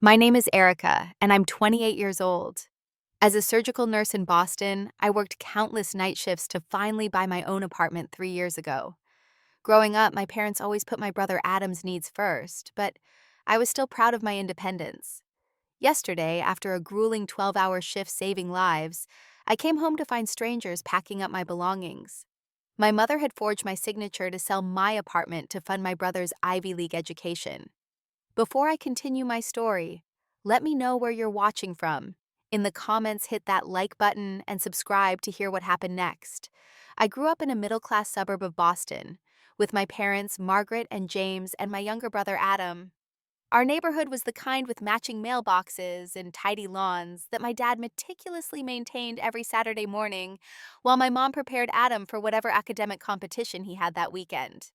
My name is Erica, and I'm 28 years old. As a surgical nurse in Boston, I worked countless night shifts to finally buy my own apartment 3 years ago. Growing up, my parents always put my brother Adam's needs first, but I was still proud of my independence. Yesterday, after a grueling 12-hour shift saving lives, I came home to find strangers packing up my belongings. My mother had forged my signature to sell my apartment to fund my brother's Ivy League education. Before I continue my story, let me know where you're watching from. In the comments, hit that like button and subscribe to hear what happened next. I grew up in a middle-class suburb of Boston, with my parents, Margaret and James, and my younger brother, Adam. Our neighborhood was the kind with matching mailboxes and tidy lawns that my dad meticulously maintained every Saturday morning, while my mom prepared Adam for whatever academic competition he had that weekend.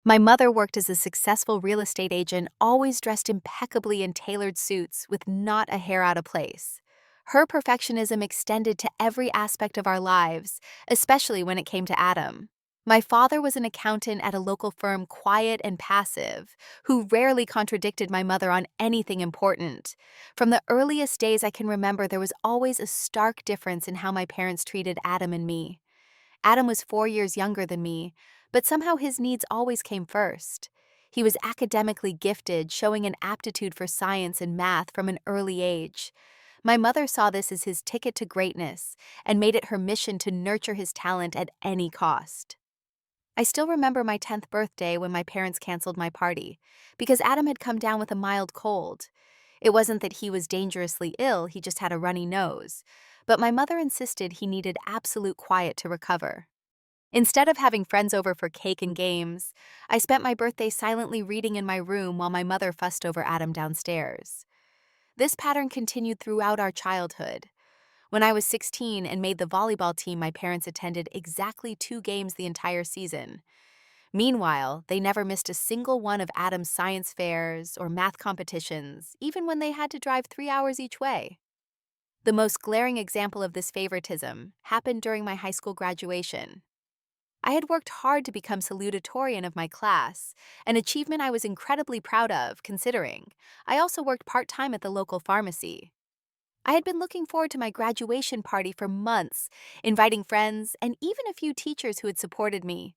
My mother worked as a successful real estate agent, always dressed impeccably in tailored suits with not a hair out of place. Her perfectionism extended to every aspect of our lives, especially when it came to Adam. My father was an accountant at a local firm, quiet and passive, who rarely contradicted my mother on anything important. From the earliest days I can remember, there was always a stark difference in how my parents treated Adam and me. Adam was 4 years younger than me, but somehow his needs always came first. He was academically gifted, showing an aptitude for science and math from an early age. My mother saw this as his ticket to greatness and made it her mission to nurture his talent at any cost. I still remember my 10th birthday when my parents canceled my party because Adam had come down with a mild cold. It wasn't that he was dangerously ill, he just had a runny nose. But my mother insisted he needed absolute quiet to recover. Instead of having friends over for cake and games, I spent my birthday silently reading in my room while my mother fussed over Adam downstairs. This pattern continued throughout our childhood. When I was 16 and made the volleyball team, my parents attended exactly 2 games the entire season. Meanwhile, they never missed a single one of Adam's science fairs or math competitions, even when they had to drive 3 hours each way. The most glaring example of this favoritism happened during my high school graduation. I had worked hard to become salutatorian of my class, an achievement I was incredibly proud of, considering I also worked part-time at the local pharmacy. I had been looking forward to my graduation party for months, inviting friends and even a few teachers who had supported me.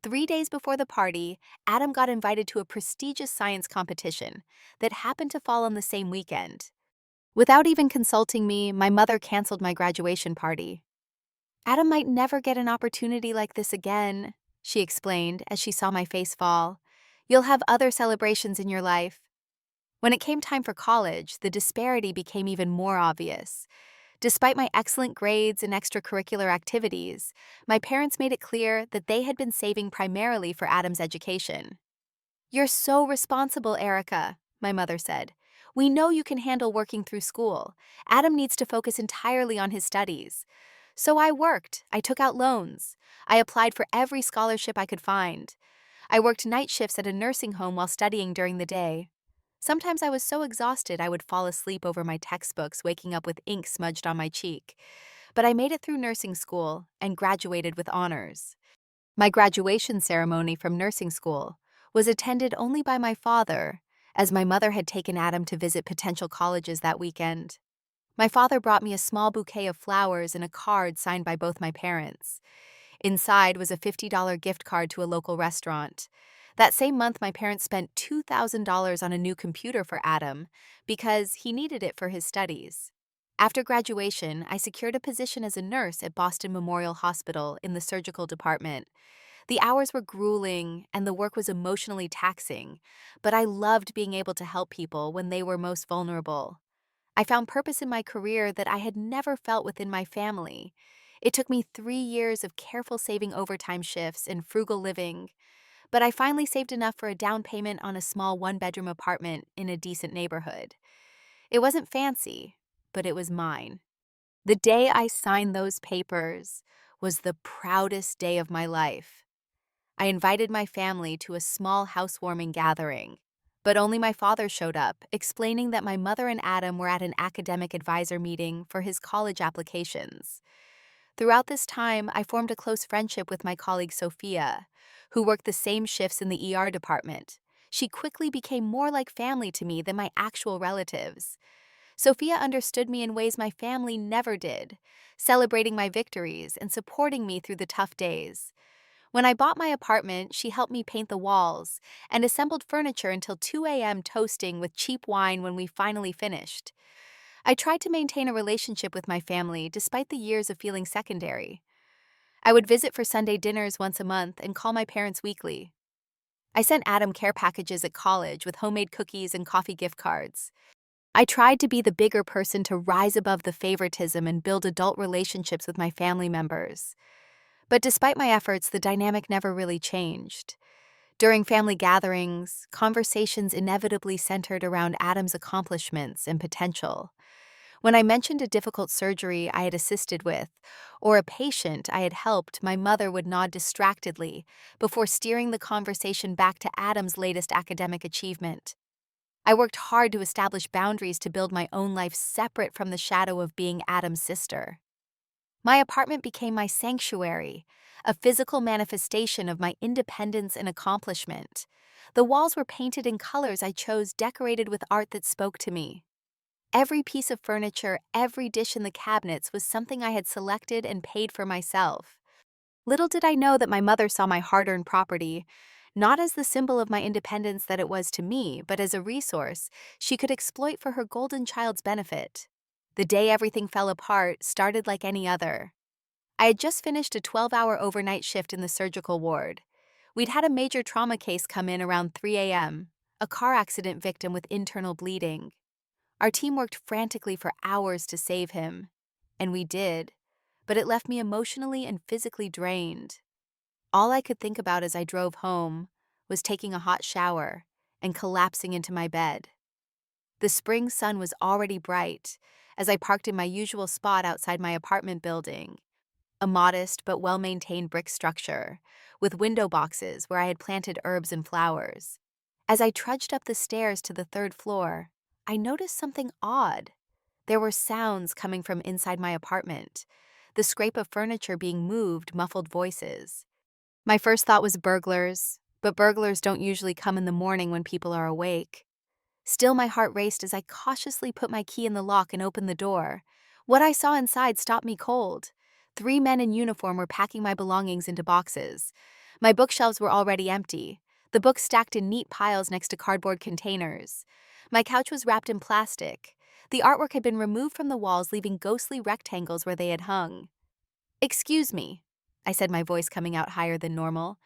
3 days before the party, Adam got invited to a prestigious science competition that happened to fall on the same weekend. Without even consulting me, my mother canceled my graduation party. Adam might never get an opportunity like this again, she explained as she saw my face fall. You'll have other celebrations in your life. When it came time for college, the disparity became even more obvious. Despite my excellent grades and extracurricular activities, my parents made it clear that they had been saving primarily for Adam's education. You're so responsible, Erica, my mother said. We know you can handle working through school. Adam needs to focus entirely on his studies. So I worked. I took out loans. I applied for every scholarship I could find. I worked night shifts at a nursing home while studying during the day. Sometimes I was so exhausted I would fall asleep over my textbooks, waking up with ink smudged on my cheek. But I made it through nursing school and graduated with honors. My graduation ceremony from nursing school was attended only by my father, as my mother had taken Adam to visit potential colleges that weekend. My father brought me a small bouquet of flowers and a card signed by both my parents. Inside was a $50 gift card to a local restaurant. That same month, my parents spent $2,000 on a new computer for Adam because he needed it for his studies. After graduation, I secured a position as a nurse at Boston Memorial Hospital in the surgical department. The hours were grueling and the work was emotionally taxing, but I loved being able to help people when they were most vulnerable. I found purpose in my career that I had never felt within my family. It took me 3 years of careful saving overtime shifts and frugal living, but I finally saved enough for a down payment on a small one-bedroom apartment in a decent neighborhood. It wasn't fancy, but it was mine. The day I signed those papers was the proudest day of my life. I invited my family to a small housewarming gathering, but only my father showed up, explaining that my mother and Adam were at an academic advisor meeting for his college applications. Throughout this time, I formed a close friendship with my colleague Sophia, who worked the same shifts in the ER department. She quickly became more like family to me than my actual relatives. Sophia understood me in ways my family never did, celebrating my victories and supporting me through the tough days. When I bought my apartment, she helped me paint the walls and assembled furniture until 2 a.m. toasting with cheap wine when we finally finished. I tried to maintain a relationship with my family despite the years of feeling secondary. I would visit for Sunday dinners once a month and call my parents weekly. I sent Adam care packages at college with homemade cookies and coffee gift cards. I tried to be the bigger person to rise above the favoritism and build adult relationships with my family members. But despite my efforts, the dynamic never really changed. During family gatherings, conversations inevitably centered around Adam's accomplishments and potential. When I mentioned a difficult surgery I had assisted with, or a patient I had helped, my mother would nod distractedly before steering the conversation back to Adam's latest academic achievement. I worked hard to establish boundaries to build my own life separate from the shadow of being Adam's sister. My apartment became my sanctuary, a physical manifestation of my independence and accomplishment. The walls were painted in colors I chose, decorated with art that spoke to me. Every piece of furniture, every dish in the cabinets was something I had selected and paid for myself. Little did I know that my mother saw my hard-earned property, not as the symbol of my independence that it was to me, but as a resource she could exploit for her golden child's benefit. The day everything fell apart started like any other. I had just finished a 12-hour overnight shift in the surgical ward. We'd had a major trauma case come in around 3 a.m., a car accident victim with internal bleeding. Our team worked frantically for hours to save him, and we did, but it left me emotionally and physically drained. All I could think about as I drove home was taking a hot shower and collapsing into my bed. The spring sun was already bright as I parked in my usual spot outside my apartment building, a modest but well-maintained brick structure with window boxes where I had planted herbs and flowers. As I trudged up the stairs to the third floor, I noticed something odd. There were sounds coming from inside my apartment. The scrape of furniture being moved muffled voices. My first thought was burglars, but burglars don't usually come in the morning when people are awake. Still, my heart raced as I cautiously put my key in the lock and opened the door. What I saw inside stopped me cold. 3 men in uniform were packing my belongings into boxes. My bookshelves were already empty, the books stacked in neat piles next to cardboard containers. My couch was wrapped in plastic. The artwork had been removed from the walls, leaving ghostly rectangles where they had hung. "Excuse me," I said, my voice coming out higher than normal.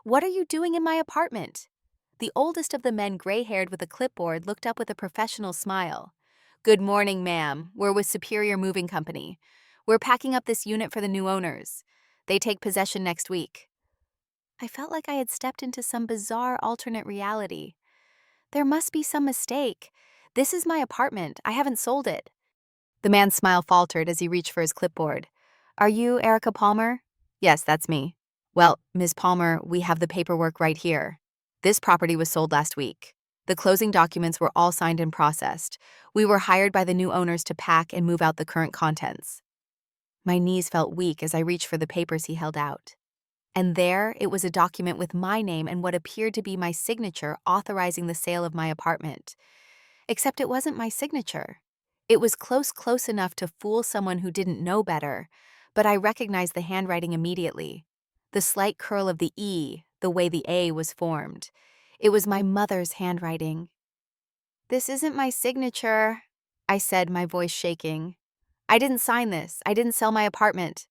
"What are you doing in my apartment?" The oldest of the men, gray-haired with a clipboard, looked up with a professional smile. "Good morning, ma'am. We're with Superior Moving Company. We're packing up this unit for the new owners. They take possession next week." I felt like I had stepped into some bizarre alternate reality. There must be some mistake. This is my apartment. I haven't sold it. The man's smile faltered as he reached for his clipboard. "Are you Erica Palmer?" "Yes, that's me." "Well, Ms. Palmer, we have the paperwork right here. This property was sold last week. The closing documents were all signed and processed. We were hired by the new owners to pack and move out the current contents." My knees felt weak as I reached for the papers he held out. And there, it was a document with my name and what appeared to be my signature authorizing the sale of my apartment. Except it wasn't my signature. It was close enough to fool someone who didn't know better, but I recognized the handwriting immediately. The slight curl of the E, the way the A was formed. It was my mother's handwriting. "This isn't my signature," I said, my voice shaking. "I didn't sign this. I didn't sell my apartment."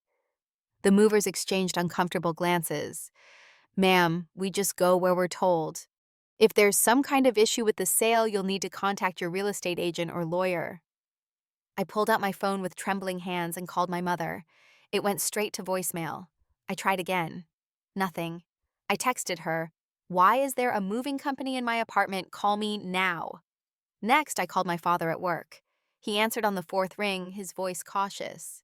The movers exchanged uncomfortable glances. "Ma'am, we just go where we're told. If there's some kind of issue with the sale, you'll need to contact your real estate agent or lawyer." I pulled out my phone with trembling hands and called my mother. It went straight to voicemail. I tried again. Nothing. I texted her, "Why is there a moving company in my apartment? Call me now." Next, I called my father at work. He answered on the fourth ring, his voice cautious.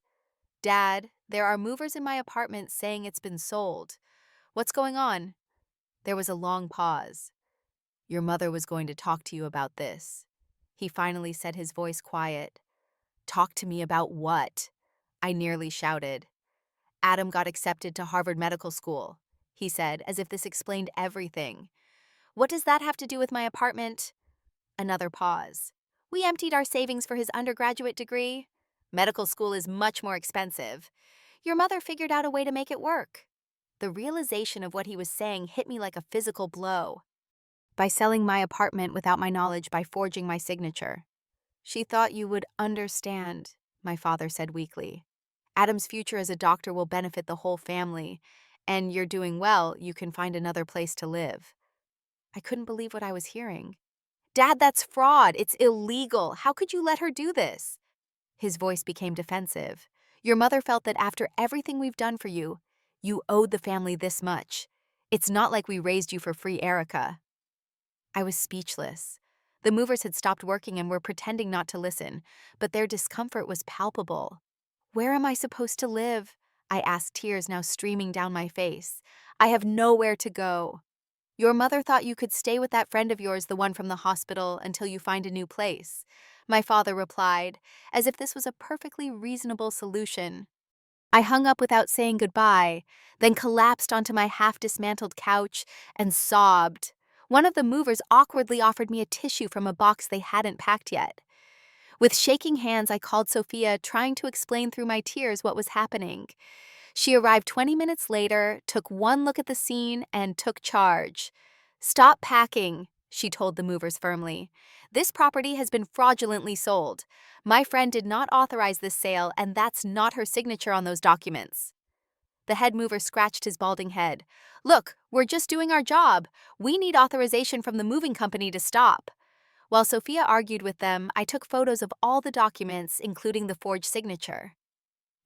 "Dad, there are movers in my apartment saying it's been sold. What's going on?" There was a long pause. "Your mother was going to talk to you about this." He finally said, his voice quiet. "Talk to me about what?" I nearly shouted. "Adam got accepted to Harvard Medical School," he said, as if this explained everything. What does that have to do with my apartment? Another pause. We emptied our savings for his undergraduate degree. Medical school is much more expensive. Your mother figured out a way to make it work. The realization of what he was saying hit me like a physical blow. By selling my apartment without my knowledge, by forging my signature. She thought you would understand, my father said weakly. Adam's future as a doctor will benefit the whole family, and you're doing well, you can find another place to live. I couldn't believe what I was hearing. Dad, that's fraud. It's illegal. How could you let her do this? His voice became defensive. Your mother felt that after everything we've done for you, you owed the family this much. It's not like we raised you for free, Erica. I was speechless. The movers had stopped working and were pretending not to listen, but their discomfort was palpable. Where am I supposed to live? I asked, tears now streaming down my face. I have nowhere to go. Your mother thought you could stay with that friend of yours, the one from the hospital, until you find a new place. My father replied, as if this was a perfectly reasonable solution. I hung up without saying goodbye, then collapsed onto my half-dismantled couch and sobbed. One of the movers awkwardly offered me a tissue from a box they hadn't packed yet. With shaking hands, I called Sophia, trying to explain through my tears what was happening. She arrived 20 minutes later, took one look at the scene, and took charge. Stop packing, she told the movers firmly. This property has been fraudulently sold. My friend did not authorize this sale, and that's not her signature on those documents. The head mover scratched his balding head. Look, we're just doing our job. We need authorization from the moving company to stop. While Sophia argued with them, I took photos of all the documents, including the forged signature.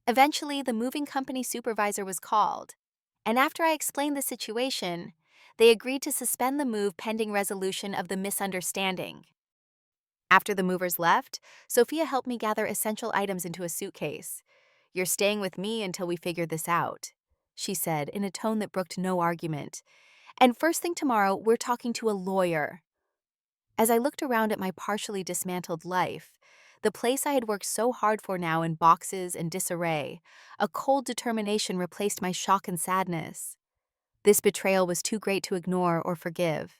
Eventually, the moving company supervisor was called, and after I explained the situation, they agreed to suspend the move pending resolution of the misunderstanding. After the movers left, Sophia helped me gather essential items into a suitcase. You're staying with me until we figure this out, she said in a tone that brooked no argument. And first thing tomorrow, we're talking to a lawyer. As I looked around at my partially dismantled life, the place I had worked so hard for now in boxes and disarray, a cold determination replaced my shock and sadness. This betrayal was too great to ignore or forgive.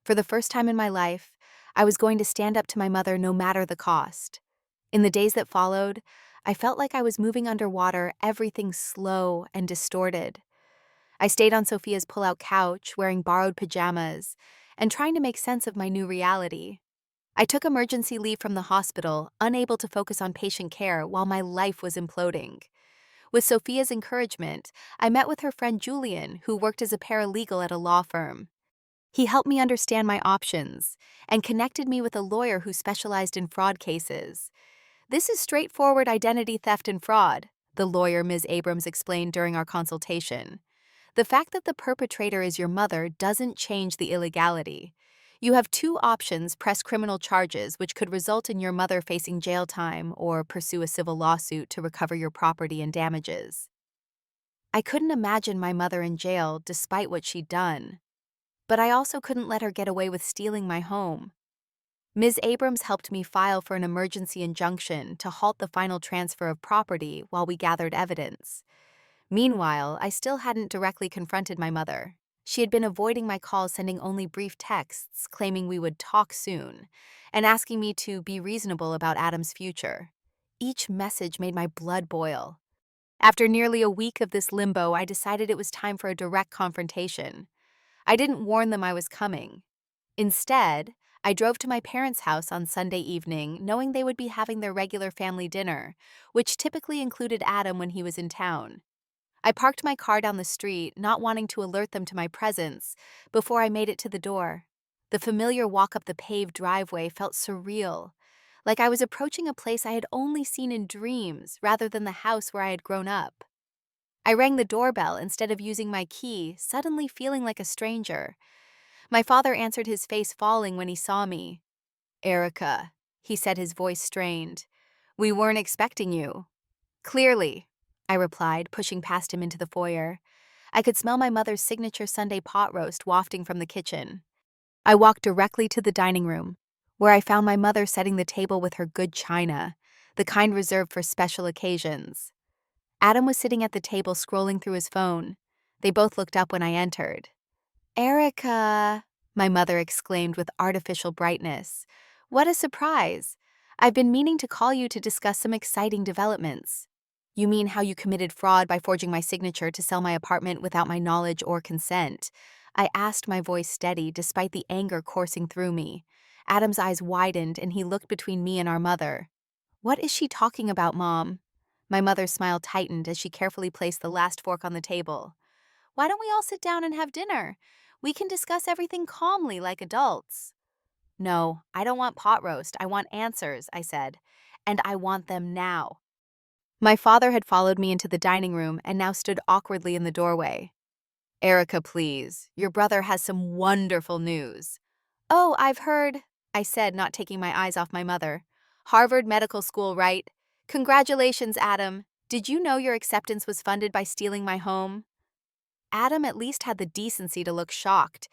For the first time in my life, I was going to stand up to my mother no matter the cost. In the days that followed, I felt like I was moving underwater, everything slow and distorted. I stayed on Sophia's pull-out couch, wearing borrowed pajamas, and trying to make sense of my new reality. I took emergency leave from the hospital, unable to focus on patient care while my life was imploding. With Sophia's encouragement, I met with her friend Julian, who worked as a paralegal at a law firm. He helped me understand my options and connected me with a lawyer who specialized in fraud cases. This is straightforward identity theft and fraud, the lawyer Ms. Abrams explained during our consultation. The fact that the perpetrator is your mother doesn't change the illegality. You have two options: press criminal charges, which could result in your mother facing jail time, or pursue a civil lawsuit to recover your property and damages. I couldn't imagine my mother in jail despite what she'd done. But I also couldn't let her get away with stealing my home. Ms. Abrams helped me file for an emergency injunction to halt the final transfer of property while we gathered evidence. Meanwhile, I still hadn't directly confronted my mother. She had been avoiding my calls, sending only brief texts, claiming we would talk soon, and asking me to be reasonable about Adam's future. Each message made my blood boil. After nearly a week of this limbo, I decided it was time for a direct confrontation. I didn't warn them I was coming. Instead, I drove to my parents' house on Sunday evening, knowing they would be having their regular family dinner, which typically included Adam when he was in town. I parked my car down the street, not wanting to alert them to my presence, before I made it to the door. The familiar walk up the paved driveway felt surreal, like I was approaching a place I had only seen in dreams rather than the house where I had grown up. I rang the doorbell instead of using my key, suddenly feeling like a stranger. My father answered, his face falling when he saw me. "Erica," he said, his voice strained. "We weren't expecting you." "Clearly," I replied, pushing past him into the foyer. I could smell my mother's signature Sunday pot roast wafting from the kitchen. I walked directly to the dining room, where I found my mother setting the table with her good china, the kind reserved for special occasions. Adam was sitting at the table scrolling through his phone. They both looked up when I entered. "Erica," My mother exclaimed with artificial brightness. What a surprise! I've been meaning to call you to discuss some exciting developments. You mean how you committed fraud by forging my signature to sell my apartment without my knowledge or consent? I asked, my voice steady despite the anger coursing through me. Adam's eyes widened and he looked between me and our mother. What is she talking about, Mom? My mother's smile tightened as she carefully placed the last fork on the table. Why don't we all sit down and have dinner? We can discuss everything calmly like adults. No, I don't want pot roast. I want answers, I said. And I want them now. My father had followed me into the dining room and now stood awkwardly in the doorway. Erica, please. Your brother has some wonderful news. Oh, I've heard, I said, not taking my eyes off my mother. Harvard Medical School, right? Congratulations, Adam. Did you know your acceptance was funded by stealing my home? Adam at least had the decency to look shocked.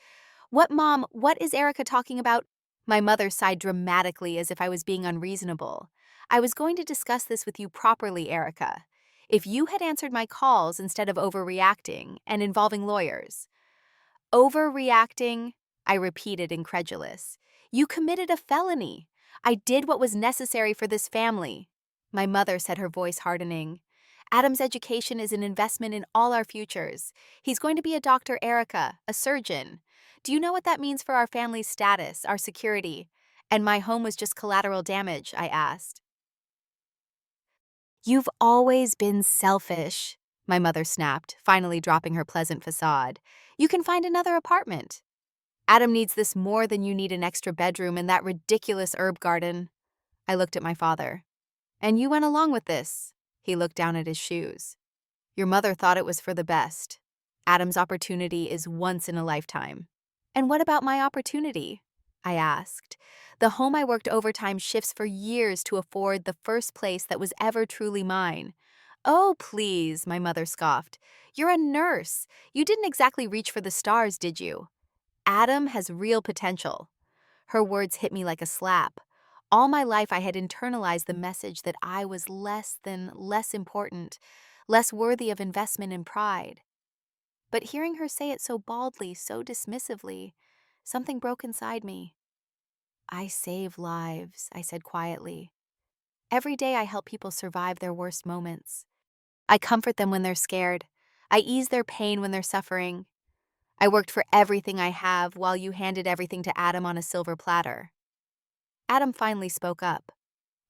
What, Mom? What is Erica talking about? My mother sighed dramatically as if I was being unreasonable. I was going to discuss this with you properly, Erica. If you had answered my calls instead of overreacting and involving lawyers. Overreacting? I repeated, incredulous. You committed a felony. I did what was necessary for this family. My mother said, her voice hardening. Adam's education is an investment in all our futures. He's going to be a doctor, Erica, a surgeon. Do you know what that means for our family's status, our security? And my home was just collateral damage, I asked. You've always been selfish, my mother snapped, finally dropping her pleasant facade. You can find another apartment. Adam needs this more than you need an extra bedroom in that ridiculous herb garden. I looked at my father. And you went along with this. He looked down at his shoes. Your mother thought it was for the best. Adam's opportunity is once in a lifetime. And what about my opportunity? I asked. The home I worked overtime shifts for years to afford, the first place that was ever truly mine. Oh, please, my mother scoffed. You're a nurse. You didn't exactly reach for the stars, did you? Adam has real potential. Her words hit me like a slap. All my life I had internalized the message that I was less important, less worthy of investment and pride. But hearing her say it so baldly, so dismissively, something broke inside me. I save lives, I said quietly. Every day I help people survive their worst moments. I comfort them when they're scared. I ease their pain when they're suffering. I worked for everything I have while you handed everything to Adam on a silver platter. Adam finally spoke up.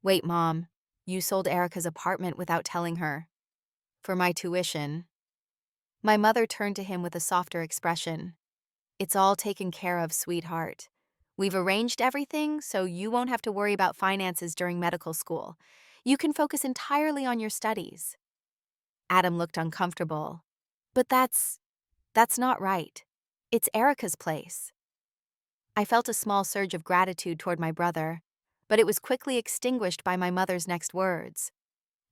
Wait, Mom, you sold Erica's apartment without telling her. For my tuition. My mother turned to him with a softer expression. It's all taken care of, sweetheart. We've arranged everything so you won't have to worry about finances during medical school. You can focus entirely on your studies. Adam looked uncomfortable. But that's not right. It's Erica's place. I felt a small surge of gratitude toward my brother, but it was quickly extinguished by my mother's next words.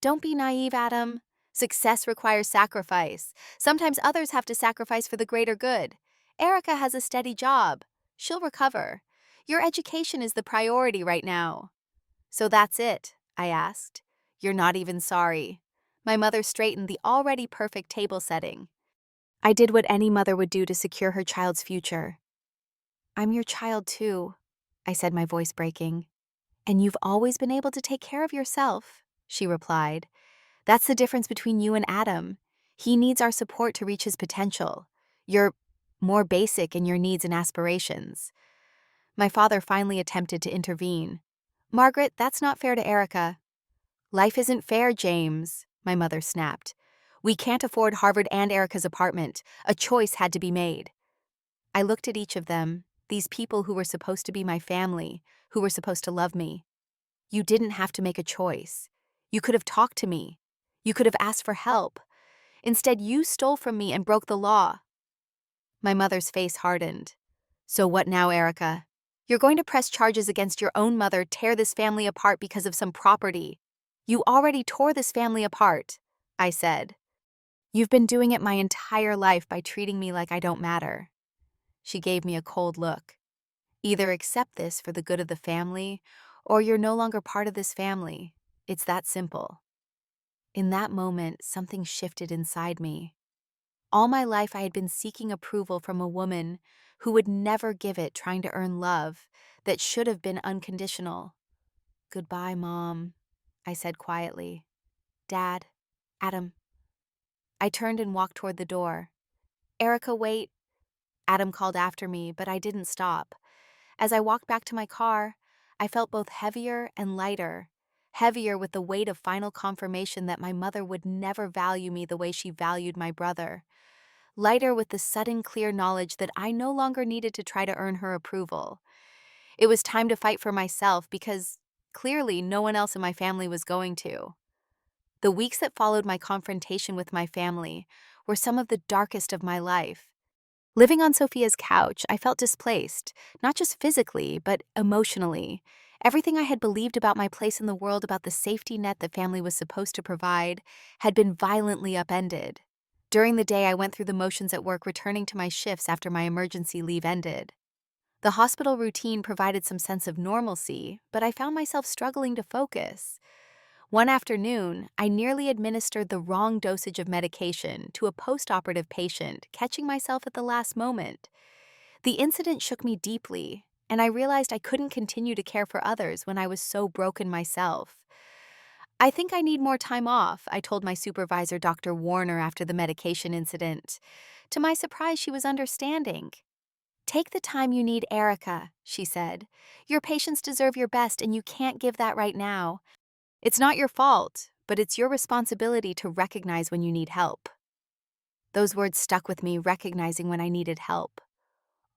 Don't be naive, Adam. Success requires sacrifice. Sometimes others have to sacrifice for the greater good. Erica has a steady job. She'll recover. Your education is the priority right now. So that's it, I asked. You're not even sorry. My mother straightened the already perfect table setting. I did what any mother would do to secure her child's future. I'm your child too, I said, my voice breaking. And you've always been able to take care of yourself, she replied. That's the difference between you and Adam. He needs our support to reach his potential. You're more basic in your needs and aspirations. My father finally attempted to intervene. Margaret, that's not fair to Erica. Life isn't fair, James, my mother snapped. We can't afford Harvard and Erica's apartment. A choice had to be made. I looked at each of them, these people who were supposed to be my family, who were supposed to love me. You didn't have to make a choice. You could have talked to me. You could have asked for help. Instead, you stole from me and broke the law. My mother's face hardened. So what now, Erica? You're going to press charges against your own mother, tear this family apart because of some property. You already tore this family apart, I said. You've been doing it my entire life by treating me like I don't matter. She gave me a cold look. Either accept this for the good of the family, or you're no longer part of this family. It's that simple. In that moment, something shifted inside me. All my life, I had been seeking approval from a woman who would never give it, trying to earn love that should have been unconditional. "Goodbye, Mom," I said quietly. "Dad, Adam." I turned and walked toward the door. "Erica, wait." Adam called after me, but I didn't stop. As I walked back to my car, I felt both heavier and lighter. Heavier with the weight of final confirmation that my mother would never value me the way she valued my brother. Lighter with the sudden clear knowledge that I no longer needed to try to earn her approval. It was time to fight for myself because clearly no one else in my family was going to. The weeks that followed my confrontation with my family were some of the darkest of my life. Living on Sophia's couch, I felt displaced, not just physically, but emotionally. Everything I had believed about my place in the world, about the safety net that family was supposed to provide, had been violently upended. During the day, I went through the motions at work, returning to my shifts after my emergency leave ended. The hospital routine provided some sense of normalcy, but I found myself struggling to focus. One afternoon, I nearly administered the wrong dosage of medication to a post-operative patient, catching myself at the last moment. The incident shook me deeply, and I realized I couldn't continue to care for others when I was so broken myself. "I think I need more time off," I told my supervisor, Dr. Warner, after the medication incident. To my surprise, she was understanding. "Take the time you need, Erica," she said. "Your patients deserve your best, and you can't give that right now. It's not your fault, but it's your responsibility to recognize when you need help." Those words stuck with me, recognizing when I needed help.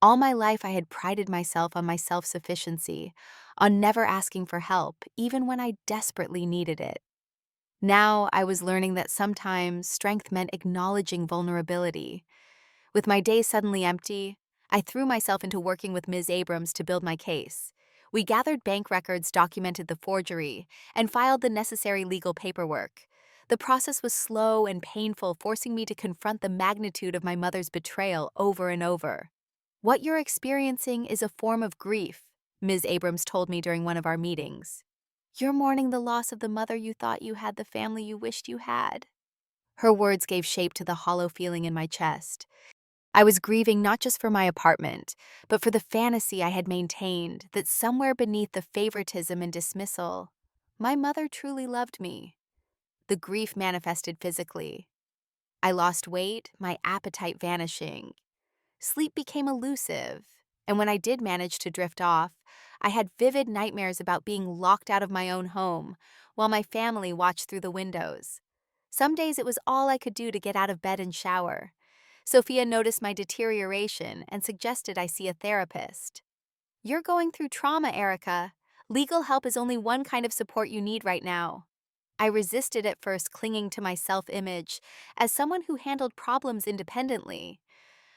All my life, I had prided myself on my self-sufficiency, on never asking for help, even when I desperately needed it. Now, I was learning that sometimes strength meant acknowledging vulnerability. With my days suddenly empty, I threw myself into working with Ms. Abrams to build my case. We gathered bank records, documented the forgery, and filed the necessary legal paperwork. The process was slow and painful, forcing me to confront the magnitude of my mother's betrayal over and over. "What you're experiencing is a form of grief," Ms. Abrams told me during one of our meetings. "You're mourning the loss of the mother you thought you had, the family you wished you had." Her words gave shape to the hollow feeling in my chest. I was grieving not just for my apartment, but for the fantasy I had maintained that somewhere beneath the favoritism and dismissal, my mother truly loved me. The grief manifested physically. I lost weight, my appetite vanishing. Sleep became elusive, and when I did manage to drift off, I had vivid nightmares about being locked out of my own home while my family watched through the windows. Some days it was all I could do to get out of bed and shower. Sophia noticed my deterioration and suggested I see a therapist. "You're going through trauma, Erica. Legal help is only one kind of support you need right now." I resisted at first, clinging to my self-image as someone who handled problems independently.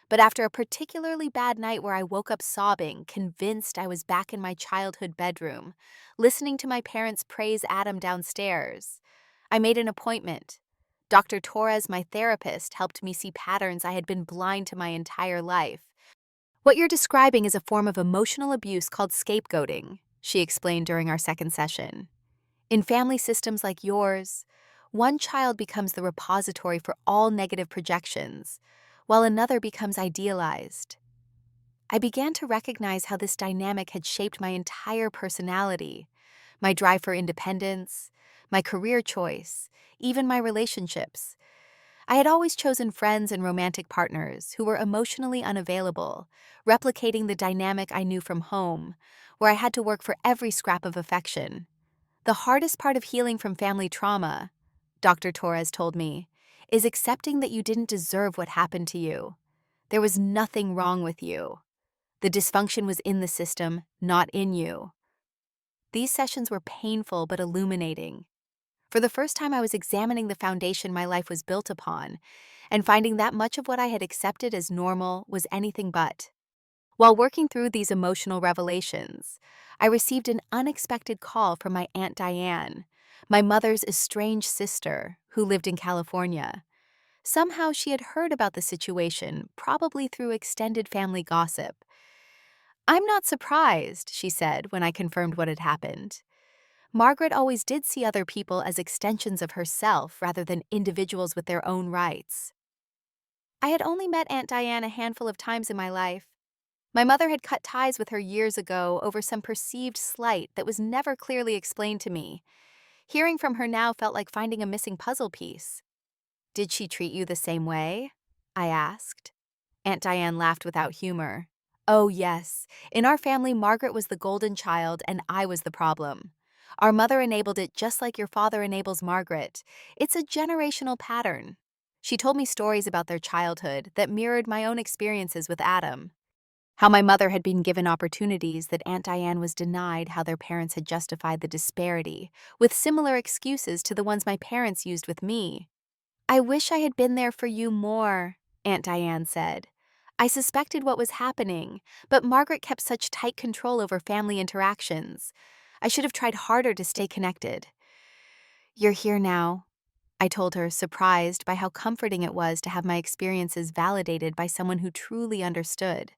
But after a particularly bad night where I woke up sobbing, convinced I was back in my childhood bedroom, listening to my parents praise Adam downstairs, I made an appointment. Dr. Torres, my therapist, helped me see patterns I had been blind to my entire life. "What you're describing is a form of emotional abuse called scapegoating," she explained during our second session. "In family systems like yours, one child becomes the repository for all negative projections, while another becomes idealized." I began to recognize how this dynamic had shaped my entire personality, my drive for independence, my career choice, even my relationships. I had always chosen friends and romantic partners who were emotionally unavailable, replicating the dynamic I knew from home, where I had to work for every scrap of affection. "The hardest part of healing from family trauma," Dr. Torres told me, "is accepting that you didn't deserve what happened to you. There was nothing wrong with you. The dysfunction was in the system, not in you." These sessions were painful but illuminating. For the first time, I was examining the foundation my life was built upon, and finding that much of what I had accepted as normal was anything but. While working through these emotional revelations, I received an unexpected call from my Aunt Diane, my mother's estranged sister, who lived in California. Somehow she had heard about the situation, probably through extended family gossip. "I'm not surprised," she said when I confirmed what had happened. "Margaret always did see other people as extensions of herself rather than individuals with their own rights." I had only met Aunt Diane a handful of times in my life. My mother had cut ties with her years ago over some perceived slight that was never clearly explained to me. Hearing from her now felt like finding a missing puzzle piece. "Did she treat you the same way?" I asked. Aunt Diane laughed without humor. "Oh, yes. In our family, Margaret was the golden child and I was the problem. Our mother enabled it just like your father enables Margaret. It's a generational pattern." She told me stories about their childhood that mirrored my own experiences with Adam. How my mother had been given opportunities that Aunt Diane was denied, how their parents had justified the disparity, with similar excuses to the ones my parents used with me. "I wish I had been there for you more," Aunt Diane said. "I suspected what was happening, but Margaret kept such tight control over family interactions. I should have tried harder to stay connected." "You're here now," I told her, surprised by how comforting it was to have my experiences validated by someone who truly understood.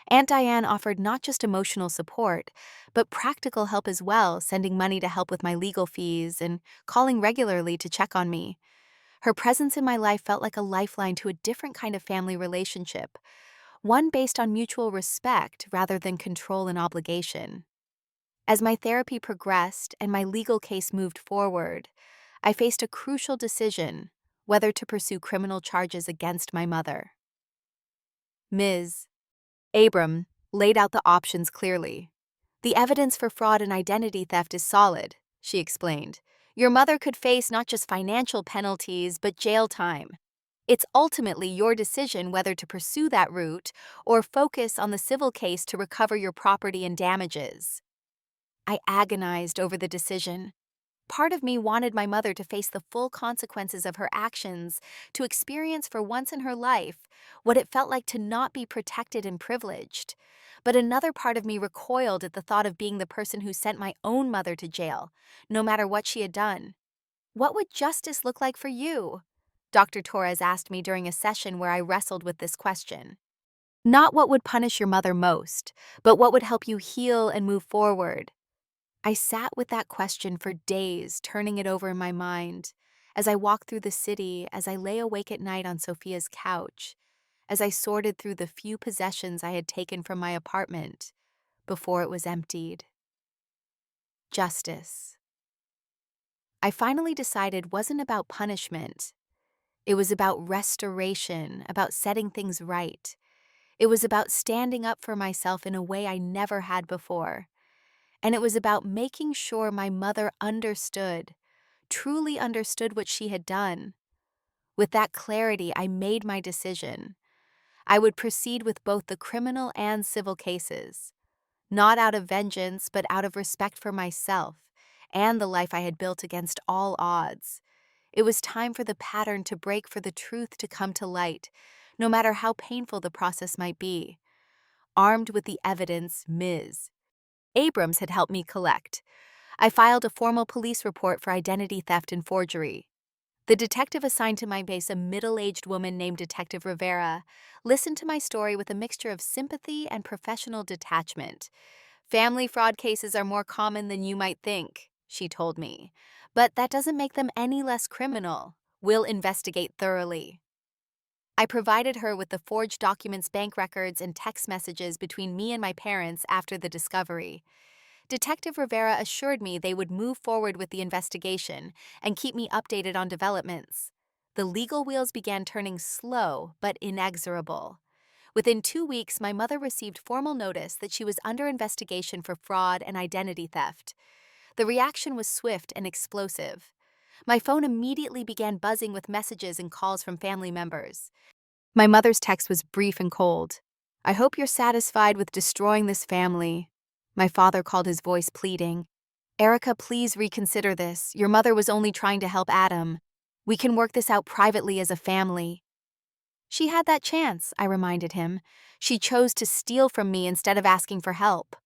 Aunt Diane offered not just emotional support, but practical help as well, sending money to help with my legal fees and calling regularly to check on me. Her presence in my life felt like a lifeline to a different kind of family relationship, one based on mutual respect rather than control and obligation. As my therapy progressed and my legal case moved forward, I faced a crucial decision: whether to pursue criminal charges against my mother. Ms. Abram laid out the options clearly. "The evidence for fraud and identity theft is solid," she explained. "Your mother could face not just financial penalties, but jail time. It's ultimately your decision whether to pursue that route or focus on the civil case to recover your property and damages." I agonized over the decision. Part of me wanted my mother to face the full consequences of her actions, to experience for once in her life what it felt like to not be protected and privileged. But another part of me recoiled at the thought of being the person who sent my own mother to jail, no matter what she had done. "What would justice look like for you?" Dr. Torres asked me during a session where I wrestled with this question. Not what would punish your mother most, but what would help you heal and move forward. I sat with that question for days, turning it over in my mind. As I walked through the city, as I lay awake at night on Sophia's couch, as I sorted through the few possessions I had taken from my apartment before it was emptied. Justice. I finally decided wasn't about punishment. It was about restoration, about setting things right. It was about standing up for myself in a way I never had before. And it was about making sure my mother understood, truly understood what she had done. With that clarity, I made my decision. I would proceed with both the criminal and civil cases, not out of vengeance, but out of respect for myself and the life I had built against all odds. It was time for the pattern to break, for the truth to come to light, no matter how painful the process might be. Armed with the evidence Ms. Abrams had helped me collect, I filed a formal police report for identity theft and forgery. The detective assigned to my case, a middle-aged woman named Detective Rivera, listened to my story with a mixture of sympathy and professional detachment. "Family fraud cases are more common than you might think," she told me, "but that doesn't make them any less criminal. We'll investigate thoroughly." I provided her with the forged documents, bank records, and text messages between me and my parents after the discovery. Detective Rivera assured me they would move forward with the investigation and keep me updated on developments. The legal wheels began turning, slow but inexorable. Within 2 weeks, my mother received formal notice that she was under investigation for fraud and identity theft. The reaction was swift and explosive. My phone immediately began buzzing with messages and calls from family members. My mother's text was brief and cold. "I hope you're satisfied with destroying this family." My father called, his voice pleading. "Erica, please reconsider this. Your mother was only trying to help Adam. We can work this out privately as a family." "She had that chance," I reminded him. "She chose to steal from me instead of asking for help."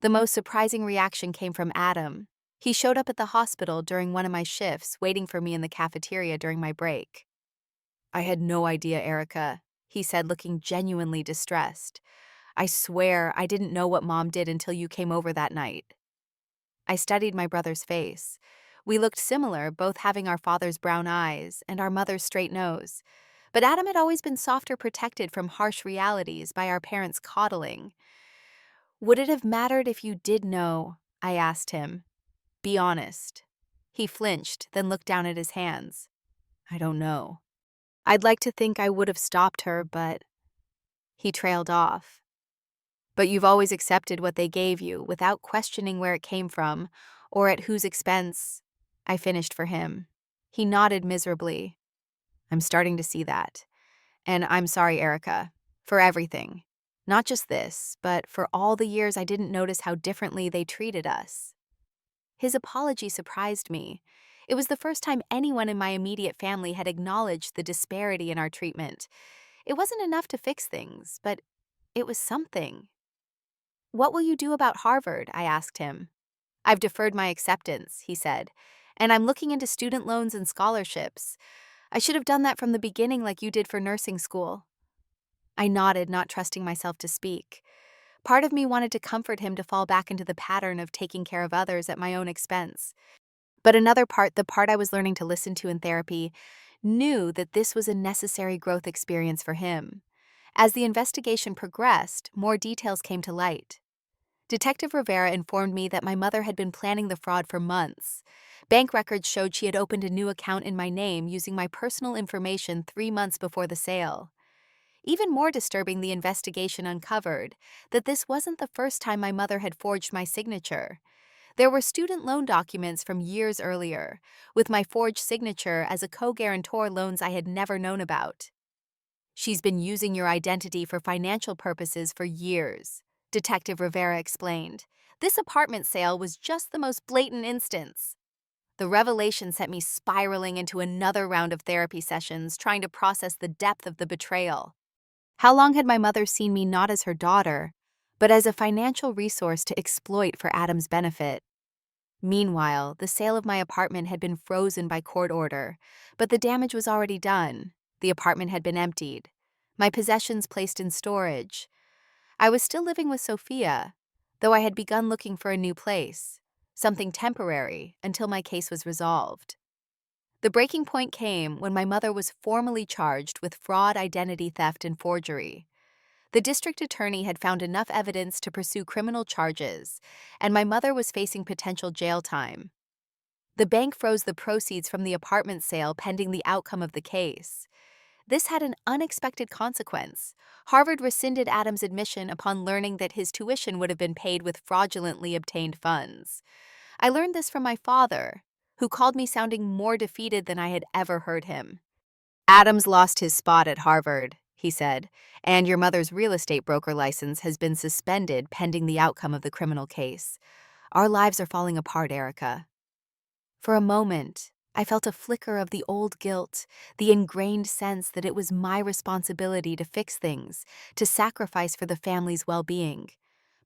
The most surprising reaction came from Adam. He showed up at the hospital during one of my shifts, waiting for me in the cafeteria during my break. "I had no idea, Erica," he said, looking genuinely distressed. "I swear I didn't know what Mom did until you came over that night." I studied my brother's face. We looked similar, both having our father's brown eyes and our mother's straight nose. But Adam had always been softer, protected from harsh realities by our parents' coddling. "Would it have mattered if you did know?" I asked him. "Be honest." He flinched, then looked down at his hands. "I don't know. I'd like to think I would have stopped her, but—" He trailed off. "But you've always accepted what they gave you, without questioning where it came from, or at whose expense," I finished for him. He nodded miserably. "I'm starting to see that. And I'm sorry, Erica, for everything. Not just this, but for all the years I didn't notice how differently they treated us." His apology surprised me. It was the first time anyone in my immediate family had acknowledged the disparity in our treatment. It wasn't enough to fix things, but it was something. "What will you do about Harvard?" I asked him. "I've deferred my acceptance," he said, "and I'm looking into student loans and scholarships. I should have done that from the beginning like you did for nursing school." I nodded, not trusting myself to speak. Part of me wanted to comfort him to fall back into the pattern of taking care of others at my own expense. But another part, the part I was learning to listen to in therapy, knew that this was a necessary growth experience for him. As the investigation progressed, more details came to light. Detective Rivera informed me that my mother had been planning the fraud for months. Bank records showed she had opened a new account in my name using my personal information 3 months before the sale. Even more disturbing, the investigation uncovered that this wasn't the first time my mother had forged my signature. There were student loan documents from years earlier, with my forged signature as a co-guarantor loans I had never known about. "She's been using your identity for financial purposes for years," Detective Rivera explained. "This apartment sale was just the most blatant instance." The revelation sent me spiraling into another round of therapy sessions, trying to process the depth of the betrayal. How long had my mother seen me not as her daughter, but as a financial resource to exploit for Adam's benefit? Meanwhile, the sale of my apartment had been frozen by court order, but the damage was already done. The apartment had been emptied, my possessions placed in storage. I was still living with Sophia, though I had begun looking for a new place, something temporary until my case was resolved. The breaking point came when my mother was formally charged with fraud, identity theft, and forgery. The district attorney had found enough evidence to pursue criminal charges, and my mother was facing potential jail time. The bank froze the proceeds from the apartment sale pending the outcome of the case. This had an unexpected consequence. Harvard rescinded Adam's admission upon learning that his tuition would have been paid with fraudulently obtained funds. I learned this from my father, who called me sounding more defeated than I had ever heard him. "Adams lost his spot at Harvard," he said, "and your mother's real estate broker license has been suspended pending the outcome of the criminal case. Our lives are falling apart, Erica." For a moment, I felt a flicker of the old guilt, the ingrained sense that it was my responsibility to fix things, to sacrifice for the family's well-being.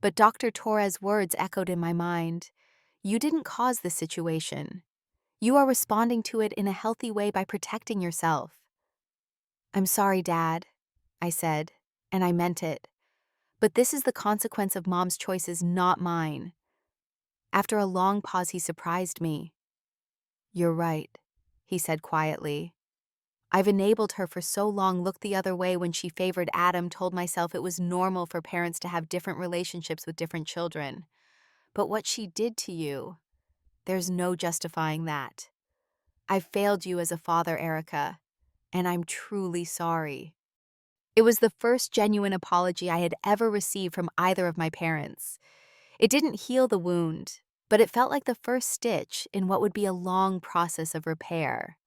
But Dr. Torres' words echoed in my mind. "You didn't cause this situation. You are responding to it in a healthy way by protecting yourself." "I'm sorry, Dad," I said, and I meant it. "But this is the consequence of Mom's choices, not mine." After a long pause, he surprised me. "You're right," he said quietly. "I've enabled her for so long, looked the other way when she favored Adam, told myself it was normal for parents to have different relationships with different children. But what she did to you, there's no justifying that. I've failed you as a father, Erica, and I'm truly sorry." It was the first genuine apology I had ever received from either of my parents. It didn't heal the wound, but it felt like the first stitch in what would be a long process of repair.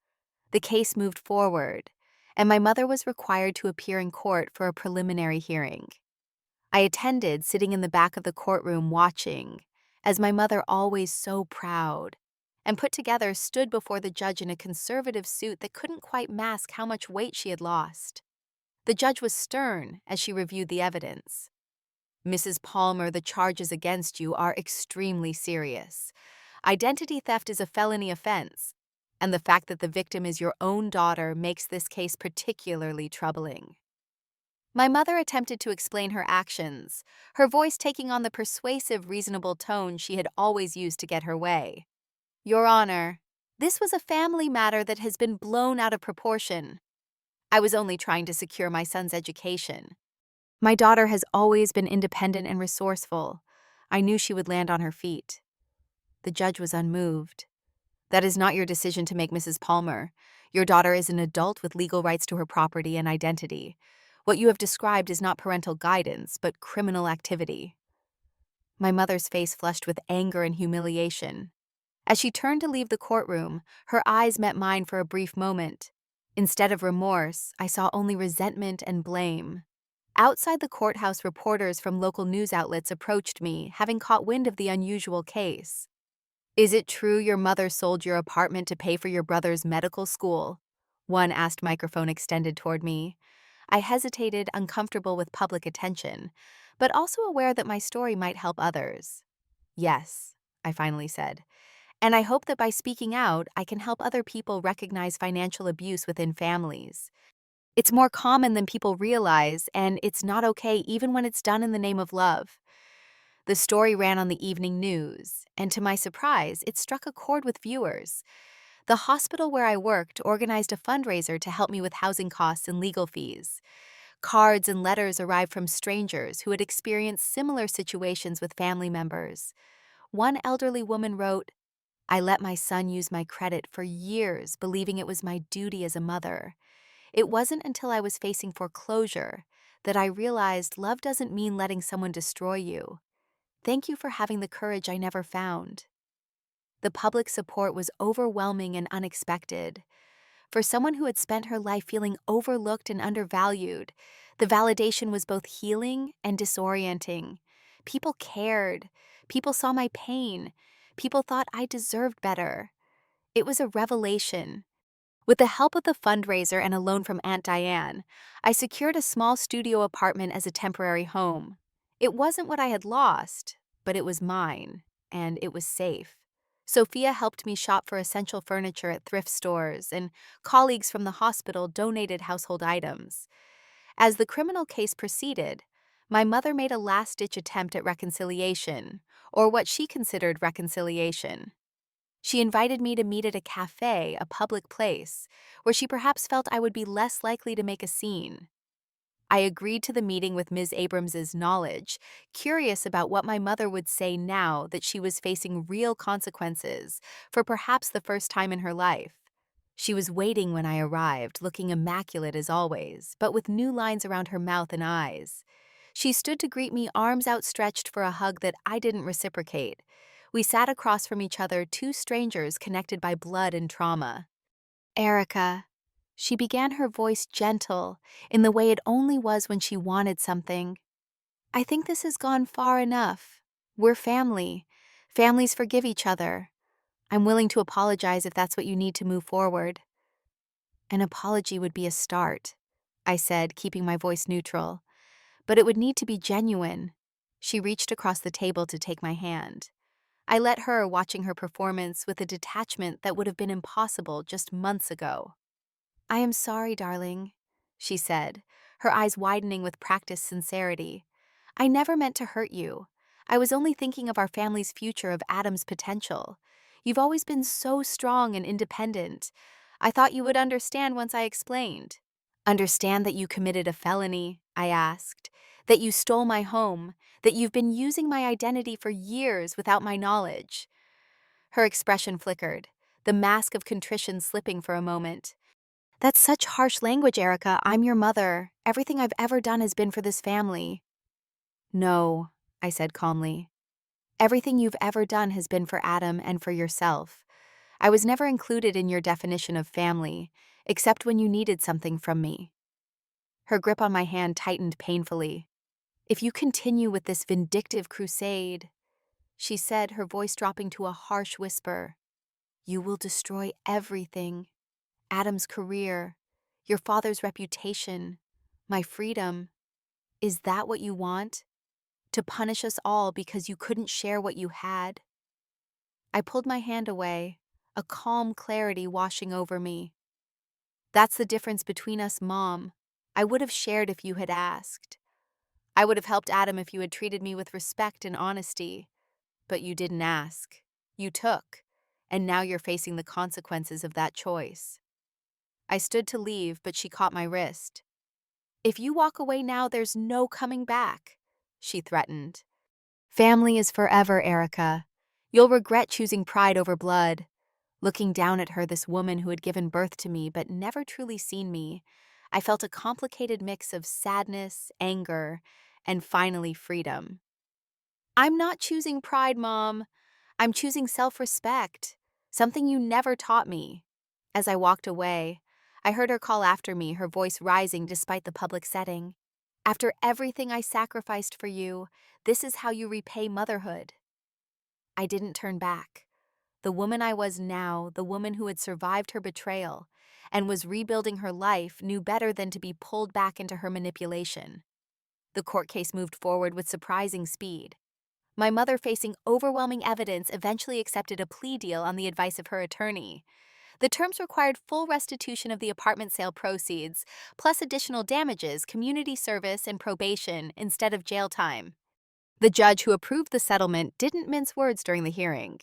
The case moved forward, and my mother was required to appear in court for a preliminary hearing. I attended, sitting in the back of the courtroom watching, as my mother, always so proud and put together, stood before the judge in a conservative suit that couldn't quite mask how much weight she had lost. The judge was stern as she reviewed the evidence. "Mrs. Palmer, the charges against you are extremely serious. Identity theft is a felony offense, and the fact that the victim is your own daughter makes this case particularly troubling." My mother attempted to explain her actions, her voice taking on the persuasive, reasonable tone she had always used to get her way. "Your Honor, this was a family matter that has been blown out of proportion. I was only trying to secure my son's education. My daughter has always been independent and resourceful. I knew she would land on her feet. The judge was unmoved. That is not your decision to make, Mrs. Palmer. Your daughter is an adult with legal rights to her property and identity. What you have described is not parental guidance, but criminal activity. My mother's face flushed with anger and humiliation. As she turned to leave the courtroom, her eyes met mine for a brief moment. Instead of remorse, I saw only resentment and blame. Outside the courthouse, reporters from local news outlets approached me, having caught wind of the unusual case. "Is it true your mother sold your apartment to pay for your brother's medical school?" One asked, microphone extended toward me. I hesitated, uncomfortable with public attention, but also aware that my story might help others. "Yes," I finally said, "and I hope that by speaking out, I can help other people recognize financial abuse within families. It's more common than people realize, and it's not okay even when it's done in the name of love." The story ran on the evening news, and to my surprise, it struck a chord with viewers. The hospital where I worked organized a fundraiser to help me with housing costs and legal fees. Cards and letters arrived from strangers who had experienced similar situations with family members. One elderly woman wrote, "I let my son use my credit for years, believing it was my duty as a mother. It wasn't until I was facing foreclosure that I realized love doesn't mean letting someone destroy you. Thank you for having the courage I never found." The public support was overwhelming and unexpected. For someone who had spent her life feeling overlooked and undervalued, the validation was both healing and disorienting. People cared. People saw my pain. People thought I deserved better. It was a revelation. With the help of the fundraiser and a loan from Aunt Diane, I secured a small studio apartment as a temporary home. It wasn't what I had lost, but it was mine, and it was safe. Sophia helped me shop for essential furniture at thrift stores, and colleagues from the hospital donated household items. As the criminal case proceeded, my mother made a last-ditch attempt at reconciliation, or what she considered reconciliation. She invited me to meet at a cafe, a public place, where she perhaps felt I would be less likely to make a scene. I agreed to the meeting with Ms. Abrams's knowledge, curious about what my mother would say now that she was facing real consequences for perhaps the first time in her life. She was waiting when I arrived, looking immaculate as always, but with new lines around her mouth and eyes. She stood to greet me, arms outstretched for a hug that I didn't reciprocate. We sat across from each other, two strangers connected by blood and trauma. "Erica," she began, her voice gentle, in the way it only was when she wanted something. "I think this has gone far enough. We're family. Families forgive each other. I'm willing to apologize if that's what you need to move forward." "An apology would be a start," I said, keeping my voice neutral. "But it would need to be genuine." She reached across the table to take my hand. I let her, watching her performance with a detachment that would have been impossible just months ago. "I am sorry, darling," she said, her eyes widening with practiced sincerity. "I never meant to hurt you. I was only thinking of our family's future, of Adam's potential. You've always been so strong and independent. I thought you would understand once I explained." "Understand that you committed a felony?" I asked. "That you stole my home? That you've been using my identity for years without my knowledge?" Her expression flickered, the mask of contrition slipping for a moment. "That's such harsh language, Erica. I'm your mother. Everything I've ever done has been for this family." "No," I said calmly. "Everything you've ever done has been for Adam and for yourself. I was never included in your definition of family, except when you needed something from me." Her grip on my hand tightened painfully. "If you continue with this vindictive crusade," she said, her voice dropping to a harsh whisper, "you will destroy everything. Adam's career, your father's reputation, my freedom. Is that what you want? To punish us all because you couldn't share what you had?" I pulled my hand away, a calm clarity washing over me. "That's the difference between us, Mom. I would have shared if you had asked. I would have helped Adam if you had treated me with respect and honesty. But you didn't ask. You took. And now you're facing the consequences of that choice." I stood to leave, but she caught my wrist. "If you walk away now, there's no coming back," she threatened. "Family is forever, Erica. You'll regret choosing pride over blood." Looking down at her, this woman who had given birth to me but never truly seen me, I felt a complicated mix of sadness, anger, and finally freedom. "I'm not choosing pride, Mom. I'm choosing self-respect, something you never taught me." As I walked away, I heard her call after me, her voice rising despite the public setting. "After everything I sacrificed for you, this is how you repay motherhood." I didn't turn back. The woman I was now, the woman who had survived her betrayal and was rebuilding her life, knew better than to be pulled back into her manipulation. The court case moved forward with surprising speed. My mother, facing overwhelming evidence, eventually accepted a plea deal on the advice of her attorney. The terms required full restitution of the apartment sale proceeds, plus additional damages, community service, and probation instead of jail time. The judge who approved the settlement didn't mince words during the hearing.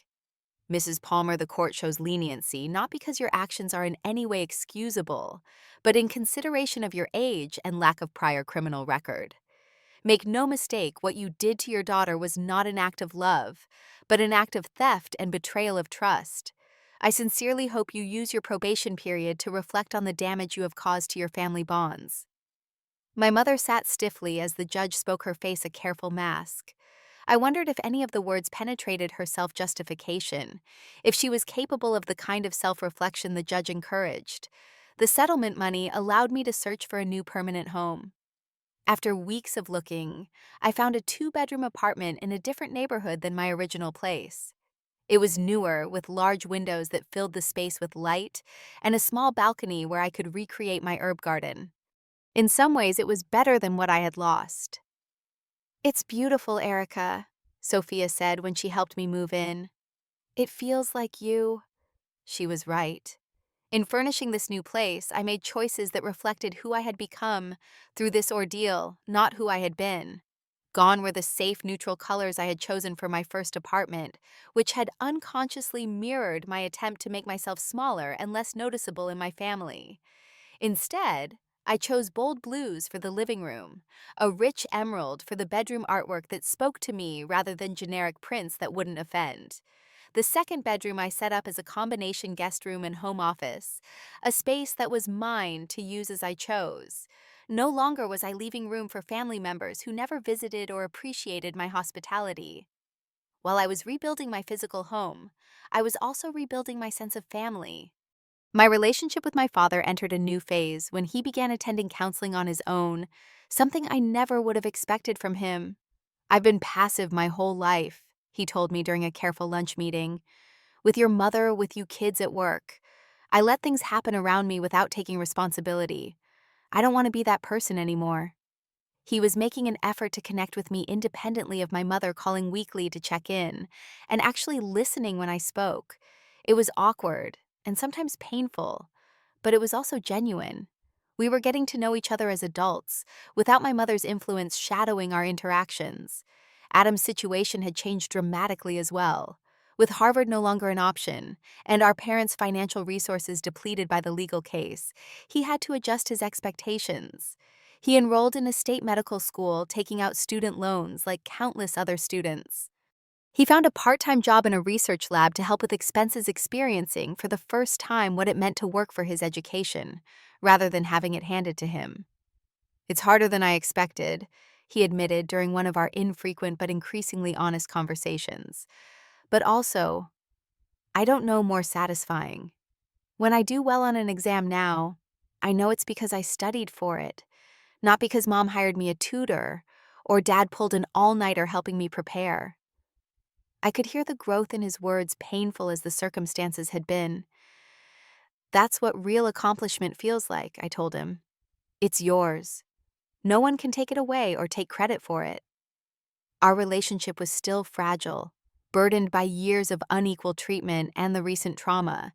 "Mrs. Palmer, the court shows leniency not because your actions are in any way excusable, but in consideration of your age and lack of prior criminal record. Make no mistake, what you did to your daughter was not an act of love, but an act of theft and betrayal of trust. I sincerely hope you use your probation period to reflect on the damage you have caused to your family bonds." My mother sat stiffly as the judge spoke, her face a careful mask. I wondered if any of the words penetrated her self-justification, if she was capable of the kind of self-reflection the judge encouraged. The settlement money allowed me to search for a new permanent home. After weeks of looking, I found a 2-bedroom apartment in a different neighborhood than my original place. It was newer, with large windows that filled the space with light, and a small balcony where I could recreate my herb garden. In some ways, it was better than what I had lost. "It's beautiful, Erica," Sophia said when she helped me move in. "It feels like you." She was right. In furnishing this new place, I made choices that reflected who I had become through this ordeal, not who I had been. Gone were the safe, neutral colors I had chosen for my first apartment, which had unconsciously mirrored my attempt to make myself smaller and less noticeable in my family. Instead, I chose bold blues for the living room, a rich emerald for the bedroom artwork that spoke to me rather than generic prints that wouldn't offend. The second bedroom I set up as a combination guest room and home office, a space that was mine to use as I chose. No longer was I leaving room for family members who never visited or appreciated my hospitality. While I was rebuilding my physical home, I was also rebuilding my sense of family. My relationship with my father entered a new phase when he began attending counseling on his own, something I never would have expected from him. "I've been passive my whole life," he told me during a careful lunch meeting. "With your mother, with you kids at work. I let things happen around me without taking responsibility. I don't want to be that person anymore." He was making an effort to connect with me independently of my mother calling weekly to check in, and actually listening when I spoke. It was awkward and sometimes painful, but it was also genuine. We were getting to know each other as adults, without my mother's influence shadowing our interactions. Adam's situation had changed dramatically as well. With Harvard no longer an option, and our parents' financial resources depleted by the legal case, he had to adjust his expectations. He enrolled in a state medical school, taking out student loans like countless other students. He found a part-time job in a research lab to help with expenses, experiencing for the first time what it meant to work for his education, rather than having it handed to him. "It's harder than I expected," he admitted during one of our infrequent but increasingly honest conversations. "But also, I don't know, more satisfying. When I do well on an exam now, I know it's because I studied for it, not because Mom hired me a tutor or Dad pulled an all-nighter helping me prepare." I could hear the growth in his words, painful as the circumstances had been. "That's what real accomplishment feels like," I told him. "It's yours. No one can take it away or take credit for it." Our relationship was still fragile, burdened by years of unequal treatment and the recent trauma,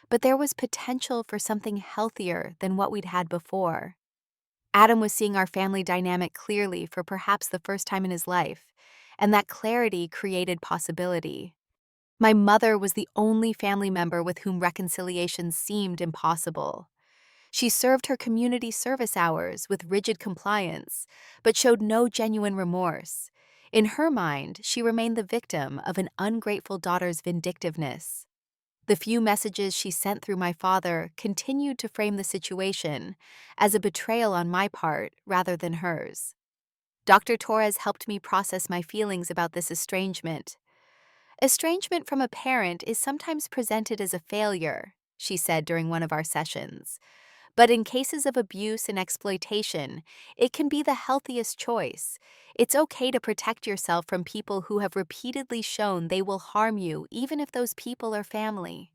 but there was potential for something healthier than what we'd had before. Adam was seeing our family dynamic clearly for perhaps the first time in his life, and that clarity created possibility. My mother was the only family member with whom reconciliation seemed impossible. She served her community service hours with rigid compliance, but showed no genuine remorse. In her mind, she remained the victim of an ungrateful daughter's vindictiveness. The few messages she sent through my father continued to frame the situation as a betrayal on my part rather than hers. Dr. Torres helped me process my feelings about this estrangement. Estrangement from a parent is sometimes presented as a failure, she said during one of our sessions. But in cases of abuse and exploitation, it can be the healthiest choice. It's okay to protect yourself from people who have repeatedly shown they will harm you, even if those people are family.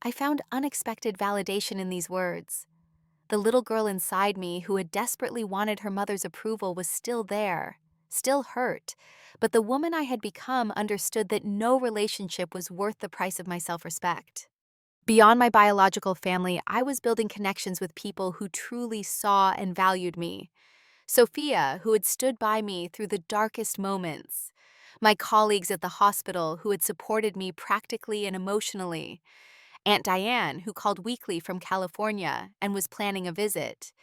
I found unexpected validation in these words. The little girl inside me who had desperately wanted her mother's approval was still there, still hurt, but the woman I had become understood that no relationship was worth the price of my self-respect. Beyond my biological family, I was building connections with people who truly saw and valued me. Sophia, who had stood by me through the darkest moments. My colleagues at the hospital who had supported me practically and emotionally. Aunt Diane, who called weekly from California and was planning a visit.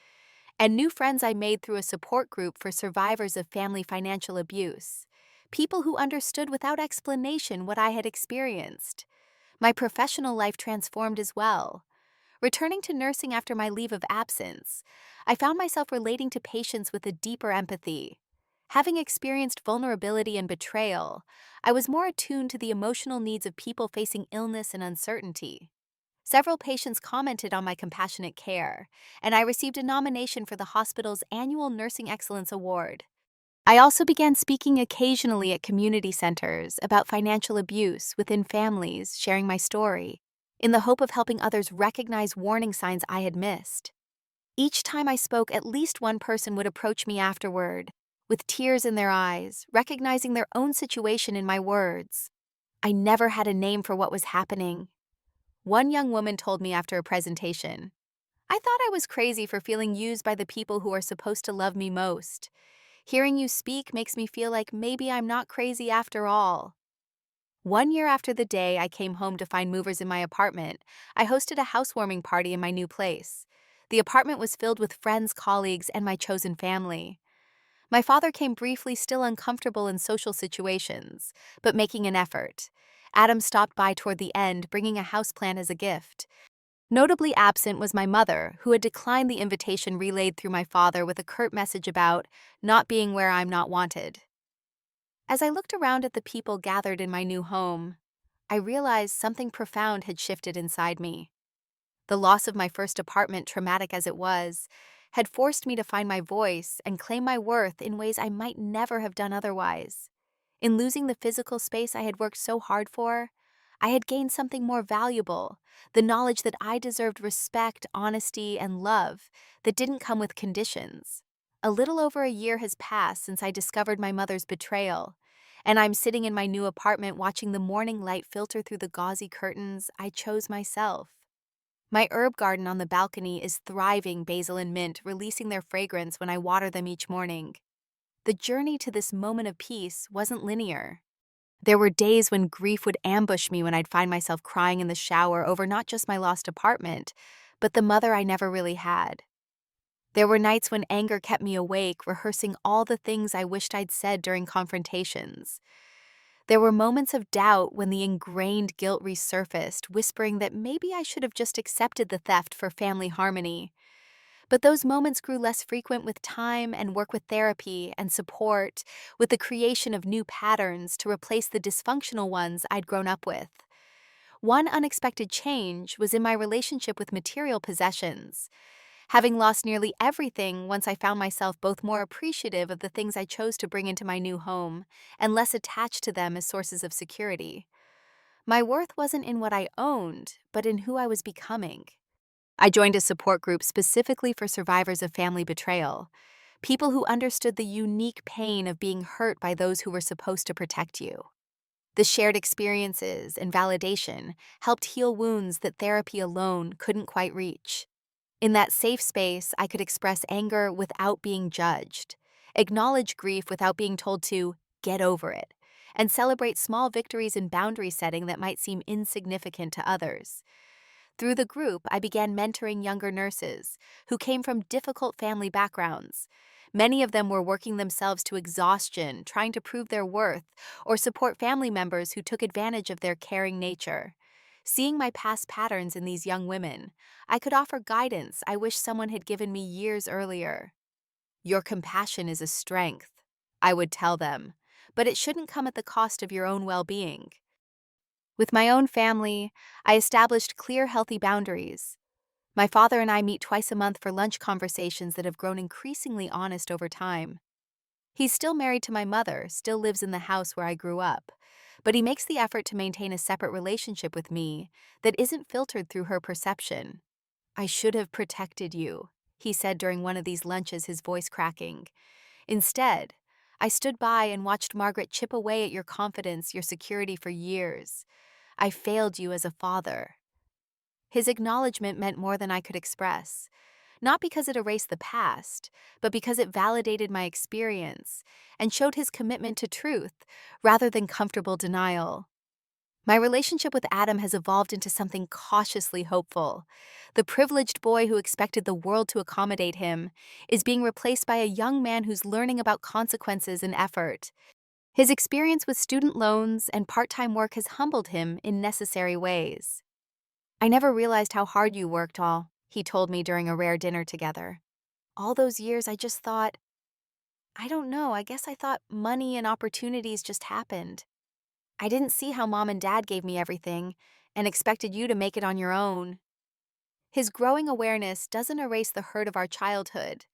And new friends I made through a support group for survivors of family financial abuse. People who understood without explanation what I had experienced. My professional life transformed as well. Returning to nursing after my leave of absence, I found myself relating to patients with a deeper empathy. Having experienced vulnerability and betrayal, I was more attuned to the emotional needs of people facing illness and uncertainty. Several patients commented on my compassionate care, and I received a nomination for the hospital's annual Nursing Excellence Award. I also began speaking occasionally at community centers about financial abuse within families, sharing my story, in the hope of helping others recognize warning signs I had missed. Each time I spoke, at least one person would approach me afterward, with tears in their eyes, recognizing their own situation in my words. I never had a name for what was happening. One young woman told me after a presentation, "I thought I was crazy for feeling used by the people who are supposed to love me most. Hearing you speak makes me feel like maybe I'm not crazy after all." 1 year after the day I came home to find movers in my apartment, I hosted a housewarming party in my new place. The apartment was filled with friends, colleagues, and my chosen family. My father came briefly, still uncomfortable in social situations, but making an effort. Adam stopped by toward the end, bringing a houseplant as a gift. Notably absent was my mother, who had declined the invitation relayed through my father with a curt message about not being where I'm not wanted. As I looked around at the people gathered in my new home, I realized something profound had shifted inside me. The loss of my first apartment, traumatic as it was, had forced me to find my voice and claim my worth in ways I might never have done otherwise. In losing the physical space I had worked so hard for, I had gained something more valuable, the knowledge that I deserved respect, honesty, and love that didn't come with conditions. A little over a year has passed since I discovered my mother's betrayal, and I'm sitting in my new apartment watching the morning light filter through the gauzy curtains I chose myself. My herb garden on the balcony is thriving, basil and mint, releasing their fragrance when I water them each morning. The journey to this moment of peace wasn't linear. There were days when grief would ambush me, when I'd find myself crying in the shower over not just my lost apartment, but the mother I never really had. There were nights when anger kept me awake, rehearsing all the things I wished I'd said during confrontations. There were moments of doubt when the ingrained guilt resurfaced, whispering that maybe I should have just accepted the theft for family harmony. But those moments grew less frequent with time and work with therapy and support, with the creation of new patterns to replace the dysfunctional ones I'd grown up with. One unexpected change was in my relationship with material possessions. Having lost nearly everything, once I found myself both more appreciative of the things I chose to bring into my new home and less attached to them as sources of security. My worth wasn't in what I owned, but in who I was becoming. I joined a support group specifically for survivors of family betrayal, people who understood the unique pain of being hurt by those who were supposed to protect you. The shared experiences and validation helped heal wounds that therapy alone couldn't quite reach. In that safe space, I could express anger without being judged, acknowledge grief without being told to get over it, and celebrate small victories in boundary setting that might seem insignificant to others. Through the group, I began mentoring younger nurses who came from difficult family backgrounds. Many of them were working themselves to exhaustion, trying to prove their worth or support family members who took advantage of their caring nature. Seeing my past patterns in these young women, I could offer guidance I wish someone had given me years earlier. Your compassion is a strength, I would tell them, but it shouldn't come at the cost of your own well-being. With my own family, I established clear, healthy boundaries. My father and I meet twice a month for lunch conversations that have grown increasingly honest over time. He's still married to my mother, still lives in the house where I grew up, but he makes the effort to maintain a separate relationship with me that isn't filtered through her perception. I should have protected you, he said during one of these lunches, his voice cracking. Instead, I stood by and watched Margaret chip away at your confidence, your security for years. I failed you as a father. His acknowledgement meant more than I could express, not because it erased the past, but because it validated my experience and showed his commitment to truth rather than comfortable denial. My relationship with Adam has evolved into something cautiously hopeful. The privileged boy who expected the world to accommodate him is being replaced by a young man who's learning about consequences and effort. His experience with student loans and part-time work has humbled him in necessary ways. I never realized how hard you worked, all, he told me during a rare dinner together. All those years I just thought, I don't know, I guess I thought money and opportunities just happened. I didn't see how mom and dad gave me everything and expected you to make it on your own. His growing awareness doesn't erase the hurt of our childhood,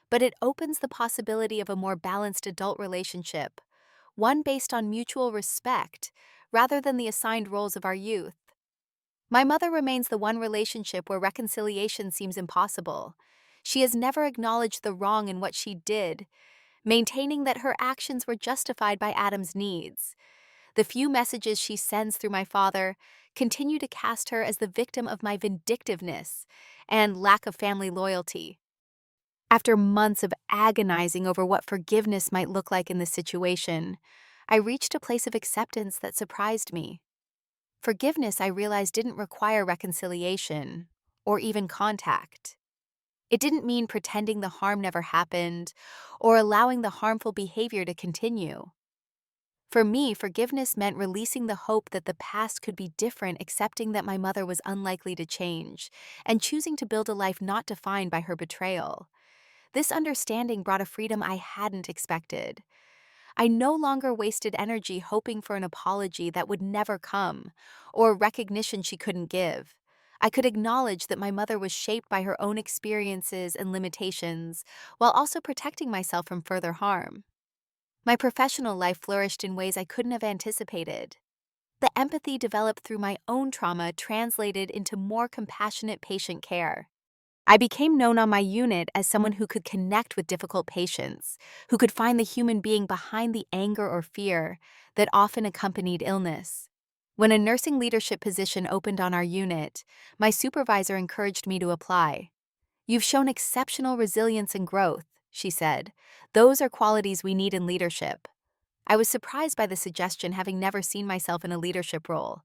but it opens the possibility of a more balanced adult relationship, one based on mutual respect rather than the assigned roles of our youth. My mother remains the one relationship where reconciliation seems impossible. She has never acknowledged the wrong in what she did, maintaining that her actions were justified by Adam's needs. The few messages she sends through my father continue to cast her as the victim of my vindictiveness and lack of family loyalty. After months of agonizing over what forgiveness might look like in this situation, I reached a place of acceptance that surprised me. Forgiveness, I realized, didn't require reconciliation or even contact. It didn't mean pretending the harm never happened or allowing the harmful behavior to continue. For me, forgiveness meant releasing the hope that the past could be different, accepting that my mother was unlikely to change, and choosing to build a life not defined by her betrayal. This understanding brought a freedom I hadn't expected. I no longer wasted energy hoping for an apology that would never come, or recognition she couldn't give. I could acknowledge that my mother was shaped by her own experiences and limitations, while also protecting myself from further harm. My professional life flourished in ways I couldn't have anticipated. The empathy developed through my own trauma translated into more compassionate patient care. I became known on my unit as someone who could connect with difficult patients, who could find the human being behind the anger or fear that often accompanied illness. When a nursing leadership position opened on our unit, my supervisor encouraged me to apply. "You've shown exceptional resilience and growth," she said. "Those are qualities we need in leadership." I was surprised by the suggestion, having never seen myself in a leadership role.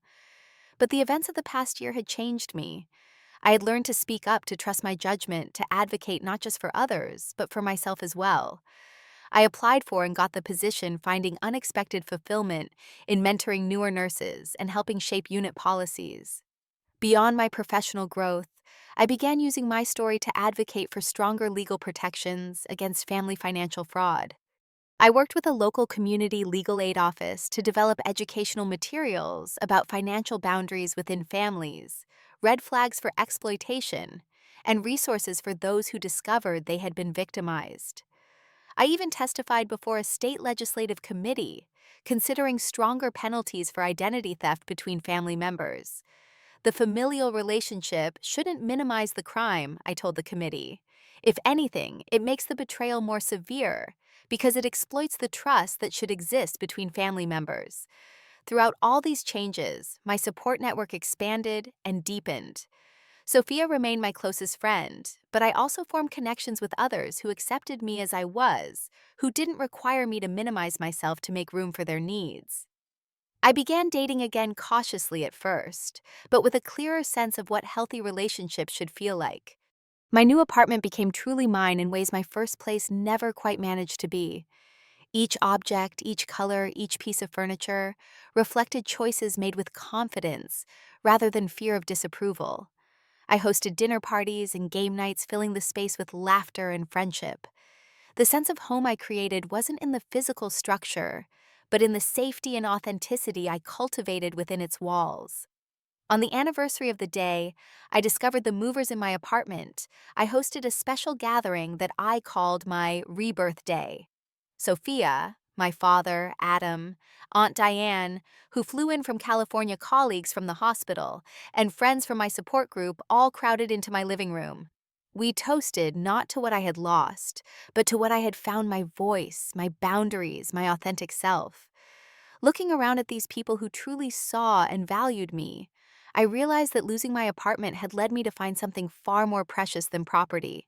But the events of the past year had changed me. I had learned to speak up, to trust my judgment, to advocate not just for others, but for myself as well. I applied for and got the position, finding unexpected fulfillment in mentoring newer nurses and helping shape unit policies. Beyond my professional growth, I began using my story to advocate for stronger legal protections against family financial fraud. I worked with a local community legal aid office to develop educational materials about financial boundaries within families, red flags for exploitation, and resources for those who discovered they had been victimized. I even testified before a state legislative committee, considering stronger penalties for identity theft between family members. The familial relationship shouldn't minimize the crime, I told the committee. If anything, it makes the betrayal more severe because it exploits the trust that should exist between family members. Throughout all these changes, my support network expanded and deepened. Sophia remained my closest friend, but I also formed connections with others who accepted me as I was, who didn't require me to minimize myself to make room for their needs. I began dating again cautiously at first, but with a clearer sense of what healthy relationships should feel like. My new apartment became truly mine in ways my first place never quite managed to be. Each object, each color, each piece of furniture reflected choices made with confidence rather than fear of disapproval. I hosted dinner parties and game nights, filling the space with laughter and friendship. The sense of home I created wasn't in the physical structure, but in the safety and authenticity I cultivated within its walls. On the anniversary of the day I discovered the movers in my apartment, I hosted a special gathering that I called my rebirth day. Sophia, my father, Adam, Aunt Diane, who flew in from California, colleagues from the hospital, and friends from my support group all crowded into my living room. We toasted not to what I had lost, but to what I had found: my voice, my boundaries, my authentic self. Looking around at these people who truly saw and valued me, I realized that losing my apartment had led me to find something far more precious than property.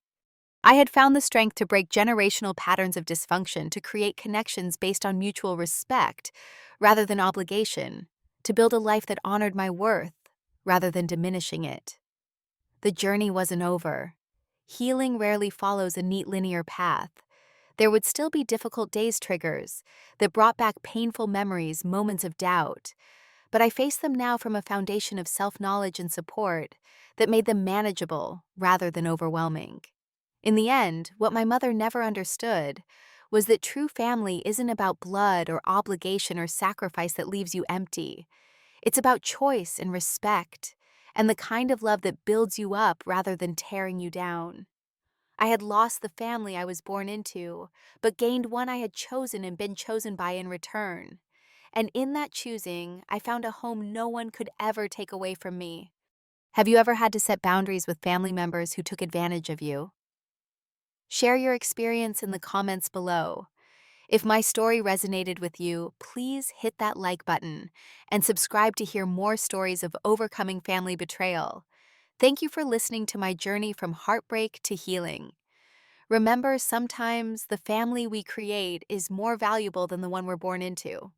I had found the strength to break generational patterns of dysfunction, to create connections based on mutual respect rather than obligation, to build a life that honored my worth rather than diminishing it. The journey wasn't over. Healing rarely follows a neat linear path. There would still be difficult days, triggers that brought back painful memories, moments of doubt, but I face them now from a foundation of self-knowledge and support that made them manageable rather than overwhelming. In the end, what my mother never understood was that true family isn't about blood or obligation or sacrifice that leaves you empty. It's about choice and respect, and the kind of love that builds you up rather than tearing you down. I had lost the family I was born into, but gained one I had chosen and been chosen by in return. And in that choosing, I found a home no one could ever take away from me. Have you ever had to set boundaries with family members who took advantage of you? Share your experience in the comments below. If my story resonated with you, please hit that like button and subscribe to hear more stories of overcoming family betrayal. Thank you for listening to my journey from heartbreak to healing. Remember, sometimes the family we create is more valuable than the one we're born into.